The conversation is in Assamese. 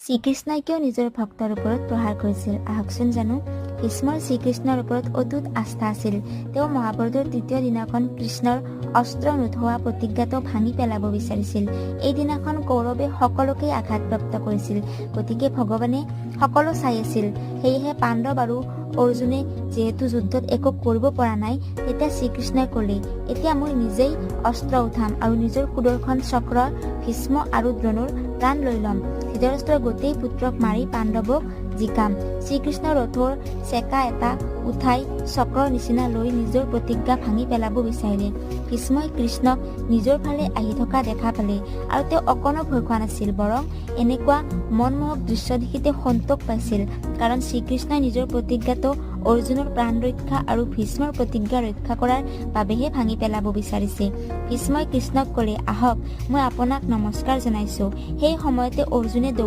শ্ৰীকৃষ্ণই কিয় নিজৰ ভক্তৰ ওপৰত প্ৰহাৰ কৰিছিল আহকচোন জানো। ভীষ্মৰ শ্ৰীকৃষ্ণৰ ওপৰত অটুট আস্থা আছিল। তেওঁ মহাভাৰতৰ তৃতীয় দিনাখন কৃষ্ণৰ অস্ত্ৰ নোথোৱা প্ৰতিজ্ঞাটো ভাঙি পেলাব বিচাৰিছিল। এই দিনাখন কৌৰৱে সকলোকে আঘাতপ্ৰাপ্ত কৰিছিল। গতিকে ভগৱানে সকলো চাই আছিল। সেয়েহে পাণ্ডৱ আৰু অৰ্জুনে যিহেতু যুদ্ধত একো কৰিব পৰা নাই, তেতিয়া শ্ৰীকৃষ্ণই ক'লে, এতিয়া মই নিজেই অস্ত্ৰ উঠাম আৰু নিজৰ সুদৰ্শন চক্ৰ ভীষ্ম আৰু দ্ৰোণৰ প্ৰাণ লৈ ল'ম। ধৃতৰাষ্ট্ৰৰ গোটেই পুত্ৰক মাৰি পাণ্ডৱক জিকাম। শ্ৰীকৃষ্ণৰ ৰথৰ চেকা এটা উঠাই চক্ৰৰ নিচিনা লৈ নিজৰ প্ৰতিজ্ঞা ভাঙি পেলাব বিচাৰিলে। ভীষ্মই কৃষ্ণক নিজৰ ফালে আহি থকা দেখা পালে আৰু তেওঁ অকণো ভয় খোৱা নাছিল, বৰং এনেকুৱা মনমোহক দৃশ্য দেখি তেওঁ সন্তোষ পাইছিল। কাৰণ শ্ৰীকৃষ্ণই নিজৰ প্ৰতিজ্ঞাটো অৰ্জুনৰ প্ৰাণ ৰক্ষা আৰু ভীষ্মৰ প্ৰতিজ্ঞা ৰক্ষা কৰাৰ বাবেহে ভাঙি পেলাব বিচাৰিছে। ভীষ্মই কৃষ্ণক ক'লে, আহক মই আপোনাক নমস্কাৰ জনাইছো। সেই সময়তে অৰ্জুনে দৌৰি